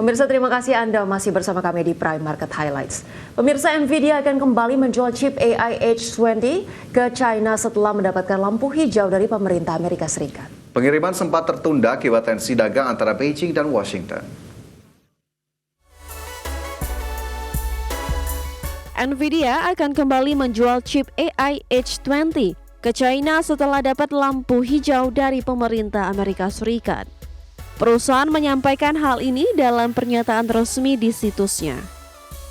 Pemirsa, terima kasih Anda masih bersama kami di Prime Market Highlights. Pemirsa, Nvidia akan kembali menjual chip AI H20 ke China setelah mendapatkan lampu hijau dari pemerintah Amerika Serikat. Pengiriman sempat tertunda akibat tensi dagang antara Beijing dan Washington. Nvidia akan kembali menjual chip AI H20 ke China setelah dapat lampu hijau dari pemerintah Amerika Serikat. Perusahaan menyampaikan hal ini dalam pernyataan resmi di situsnya.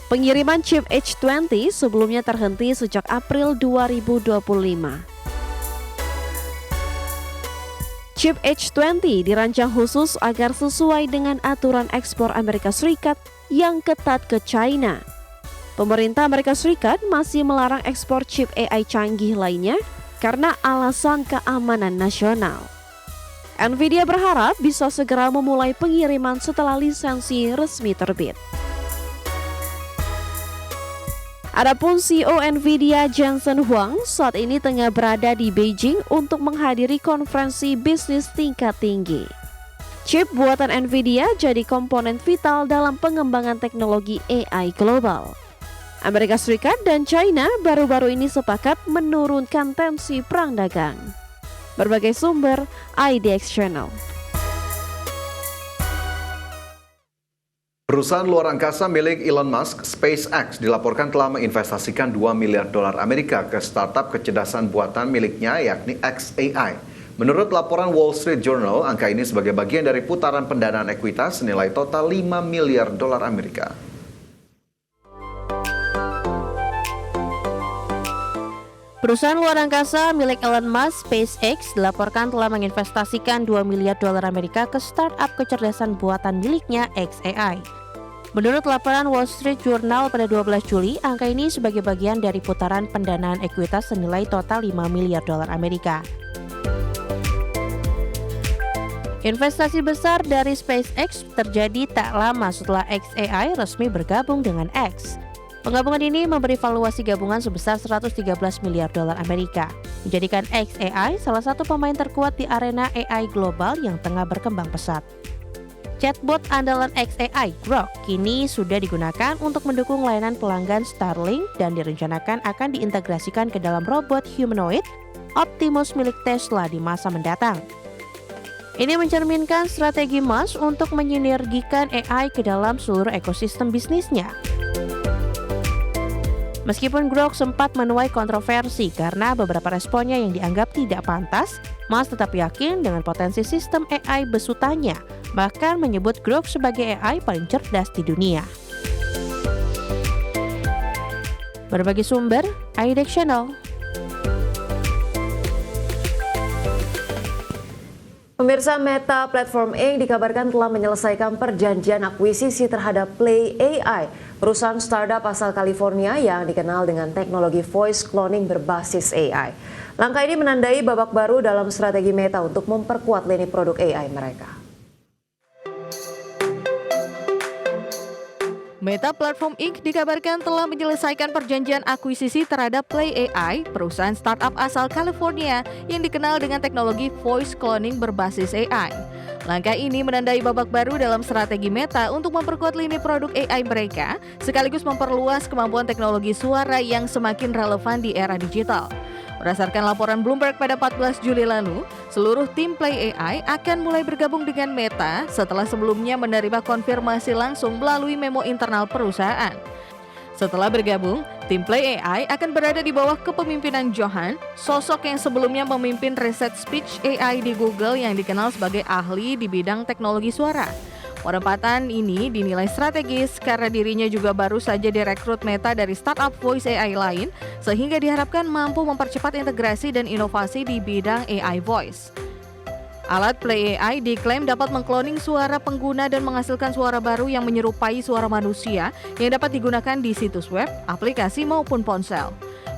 Pengiriman chip H20 sebelumnya terhenti sejak April 2025. Chip H20 dirancang khusus agar sesuai dengan aturan ekspor Amerika Serikat yang ketat ke China. Pemerintah Amerika Serikat masih melarang ekspor chip AI canggih lainnya karena alasan keamanan nasional. Nvidia berharap bisa segera memulai pengiriman setelah lisensi resmi terbit. Adapun CEO Nvidia Jensen Huang saat ini tengah berada di Beijing untuk menghadiri konferensi bisnis tingkat tinggi. Chip buatan Nvidia jadi komponen vital dalam pengembangan teknologi AI global. Amerika Serikat dan China baru-baru ini sepakat menurunkan tensi perang dagang. Berbagai sumber, IDX Channel. Perusahaan luar angkasa milik Elon Musk, SpaceX, dilaporkan telah menginvestasikan $2 miliar Amerika ke startup kecerdasan buatan miliknya yakni xAI. Menurut laporan Wall Street Journal, angka ini sebagai bagian dari putaran pendanaan ekuitas senilai total $5 miliar Amerika. Perusahaan luar angkasa milik Elon Musk, SpaceX, dilaporkan telah menginvestasikan $2 miliar Amerika ke startup kecerdasan buatan miliknya xAI. Menurut laporan Wall Street Journal pada 12 Juli, angka ini sebagai bagian dari putaran pendanaan ekuitas senilai total $5 miliar Amerika. Investasi besar dari SpaceX terjadi tak lama setelah xAI resmi bergabung dengan X. Penggabungan ini memberi valuasi gabungan sebesar $113 miliar Amerika, menjadikan xAI salah satu pemain terkuat di arena AI global yang tengah berkembang pesat. Chatbot andalan xAI, Grok, kini sudah digunakan untuk mendukung layanan pelanggan Starlink dan direncanakan akan diintegrasikan ke dalam robot humanoid Optimus milik Tesla di masa mendatang. Ini mencerminkan strategi Musk untuk menyinergikan AI ke dalam seluruh ekosistem bisnisnya. Meskipun Grok sempat menuai kontroversi karena beberapa responnya yang dianggap tidak pantas, Musk tetap yakin dengan potensi sistem AI besutannya, bahkan menyebut Grok sebagai AI paling cerdas di dunia. Berbagai sumber, IDX Channel. Pemirsa, Meta Platform Inc. dikabarkan telah menyelesaikan perjanjian akuisisi terhadap Play AI, perusahaan startup asal California yang dikenal dengan teknologi voice cloning berbasis AI. Langkah ini menandai babak baru dalam strategi Meta untuk memperkuat lini produk AI mereka. Meta Platform Inc. dikabarkan telah menyelesaikan perjanjian akuisisi terhadap Play AI, perusahaan startup asal California yang dikenal dengan teknologi voice cloning berbasis AI. Langkah ini menandai babak baru dalam strategi Meta untuk memperkuat lini produk AI mereka, sekaligus memperluas kemampuan teknologi suara yang semakin relevan di era digital. Berdasarkan laporan Bloomberg pada 14 Juli lalu, seluruh tim Play AI akan mulai bergabung dengan Meta setelah sebelumnya menerima konfirmasi langsung melalui memo internal perusahaan. Setelah bergabung, tim Play AI akan berada di bawah kepemimpinan Johan, sosok yang sebelumnya memimpin riset speech AI di Google yang dikenal sebagai ahli di bidang teknologi suara. Penempatan ini dinilai strategis karena dirinya juga baru saja direkrut Meta dari startup voice AI lain, sehingga diharapkan mampu mempercepat integrasi dan inovasi di bidang AI voice. Alat Play AI diklaim dapat mengkloning suara pengguna dan menghasilkan suara baru yang menyerupai suara manusia yang dapat digunakan di situs web, aplikasi maupun ponsel.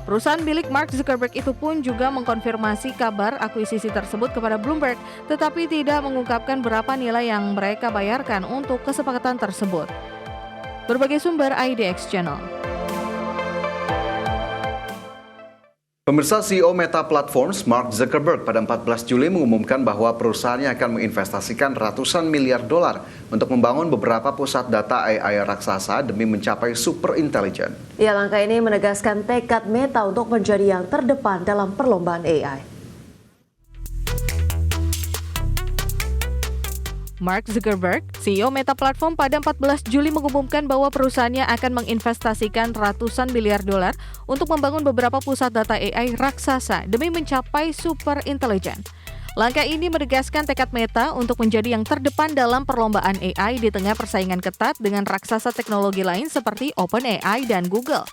Perusahaan milik Mark Zuckerberg itu pun juga mengkonfirmasi kabar akuisisi tersebut kepada Bloomberg, tetapi tidak mengungkapkan berapa nilai yang mereka bayarkan untuk kesepakatan tersebut. Berbagai sumber IDX Channel. Pemirsa, CEO Meta Platforms Mark Zuckerberg pada 14 Juli mengumumkan bahwa perusahaannya akan menginvestasikan ratusan miliar dolar untuk membangun beberapa pusat data AI raksasa demi mencapai super intelijen. Ya, langkah ini menegaskan tekad Meta untuk menjadi yang terdepan dalam perlombaan AI. Mark Zuckerberg, CEO Meta Platform pada 14 Juli mengumumkan bahwa perusahaannya akan menginvestasikan ratusan miliar dolar untuk membangun beberapa pusat data AI raksasa demi mencapai super intelijen. Langkah ini menegaskan tekad Meta untuk menjadi yang terdepan dalam perlombaan AI di tengah persaingan ketat dengan raksasa teknologi lain seperti OpenAI dan Google.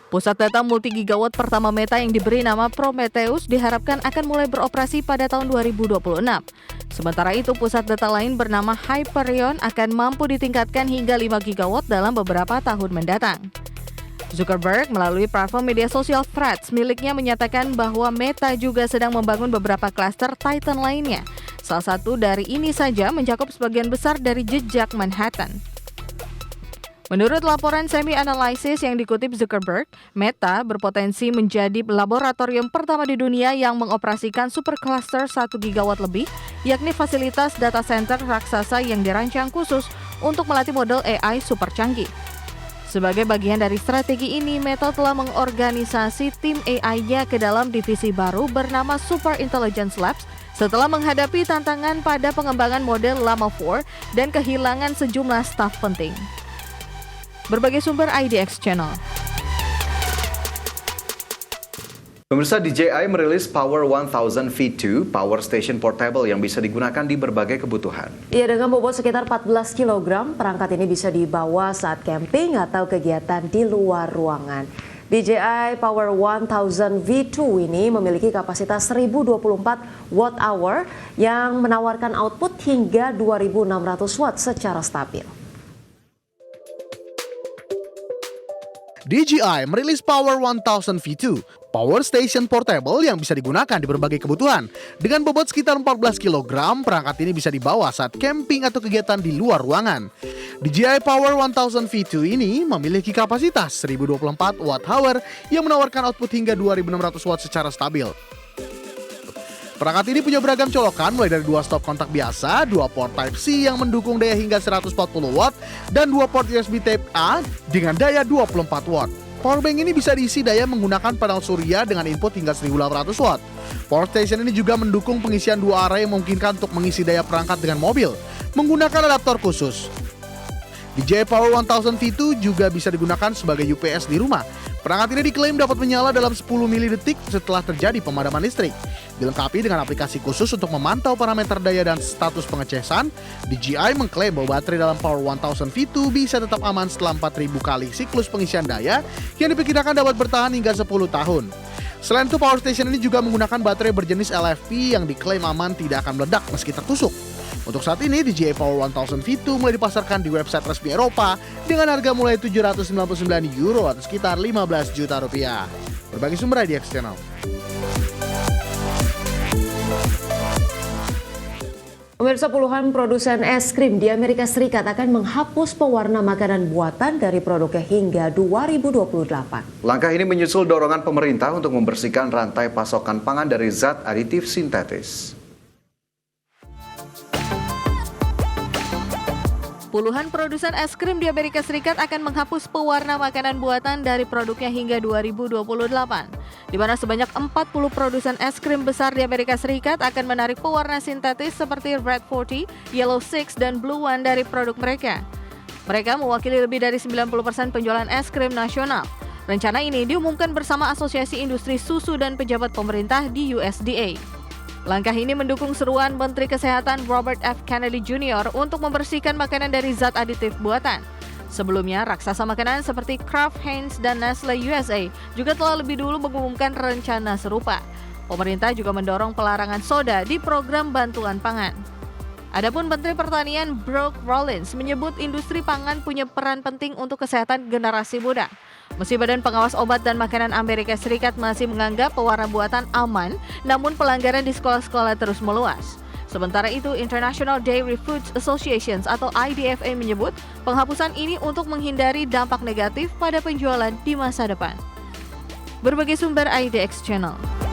Pusat data multi-gigawatt pertama Meta yang diberi nama Prometheus diharapkan akan mulai beroperasi pada tahun 2026. Sementara itu, pusat data lain bernama Hyperion akan mampu ditingkatkan hingga 5 gigawatt dalam beberapa tahun mendatang. Zuckerberg melalui platform media sosial Threads miliknya menyatakan bahwa Meta juga sedang membangun beberapa klaster Titan lainnya. Salah satu dari ini saja mencakup sebagian besar dari jejak Manhattan. Menurut laporan semi-analisis yang dikutip Zuckerberg, Meta berpotensi menjadi laboratorium pertama di dunia yang mengoperasikan supercluster 1 gigawatt lebih, yakni fasilitas data center raksasa yang dirancang khusus untuk melatih model AI super canggih. Sebagai bagian dari strategi ini, Meta telah mengorganisasi tim AI-nya ke dalam divisi baru bernama Super Intelligence Labs setelah menghadapi tantangan pada pengembangan model Llama 4 dan kehilangan sejumlah staf penting. Berbagai sumber IDX Channel. Pemirsa, DJI merilis Power 1000 V2 power station portable yang bisa digunakan di berbagai kebutuhan. Ya, dengan bobot sekitar 14 kg, perangkat ini bisa dibawa saat camping atau kegiatan di luar ruangan. DJI Power 1000 V2 ini memiliki kapasitas 1024 watt-hour yang menawarkan output hingga 2600 watt secara stabil. DJI merilis Power 1000 V2, power station portable yang bisa digunakan di berbagai kebutuhan. Dengan bobot sekitar 14 kg, perangkat ini bisa dibawa saat camping atau kegiatan di luar ruangan. DJI Power 1000 V2 ini memiliki kapasitas 1024 watt-hour yang menawarkan output hingga 2600 watt secara stabil. Perangkat ini punya beragam colokan mulai dari 2 stop kontak biasa, 2 port Type-C yang mendukung daya hingga 140 watt, dan 2 port USB Type-A dengan daya 24 watt. Powerbank ini bisa diisi daya menggunakan panel surya dengan input hingga 1800 watt. Power station ini juga mendukung pengisian 2 array yang memungkinkan untuk mengisi daya perangkat dengan mobil, menggunakan adaptor khusus. DJI Power 1000 V2 juga bisa digunakan sebagai UPS di rumah. Perangkat ini diklaim dapat menyala dalam 10 milidetik setelah terjadi pemadaman listrik. Dilengkapi dengan aplikasi khusus untuk memantau parameter daya dan status pengecasan, DJI mengklaim bahwa baterai dalam Power 1000 V2 bisa tetap aman setelah 4000 kali siklus pengisian daya yang diperkirakan dapat bertahan hingga 10 tahun. Selain itu, power station ini juga menggunakan baterai berjenis LFP yang diklaim aman tidak akan meledak meski tertusuk. Untuk saat ini, DJI Power 1000 V2 mulai dipasarkan di website resmi Eropa dengan harga mulai €799 atau sekitar 15 juta rupiah. Berbagi sumber IDX Channel. Pemirsa, puluhan produsen es krim di Amerika Serikat akan menghapus pewarna makanan buatan dari produknya hingga 2028. Langkah ini menyusul dorongan pemerintah untuk membersihkan rantai pasokan pangan dari zat aditif sintetis. Puluhan produsen es krim di Amerika Serikat akan menghapus pewarna makanan buatan dari produknya hingga 2028, di mana sebanyak 40 produsen es krim besar di Amerika Serikat akan menarik pewarna sintetis seperti Red 40, Yellow 6, dan Blue One dari produk mereka. Mereka mewakili lebih dari 90% penjualan es krim nasional. Rencana ini diumumkan bersama Asosiasi Industri Susu dan pejabat pemerintah di USDA. Langkah ini mendukung seruan Menteri Kesehatan Robert F. Kennedy Jr. untuk membersihkan makanan dari zat aditif buatan. Sebelumnya, raksasa makanan seperti Kraft Heinz dan Nestle USA juga telah lebih dulu mengumumkan rencana serupa. Pemerintah juga mendorong pelarangan soda di program bantuan pangan. Adapun Menteri Pertanian Brooke Rollins menyebut industri pangan punya peran penting untuk kesehatan generasi muda. Meski Badan Pengawas Obat dan Makanan Amerika Serikat masih menganggap pewarna buatan aman, namun pelanggaran di sekolah-sekolah terus meluas. Sementara itu, International Dairy Foods Associations atau IDFA menyebut penghapusan ini untuk menghindari dampak negatif pada penjualan di masa depan. Berbagai sumber IDX Channel.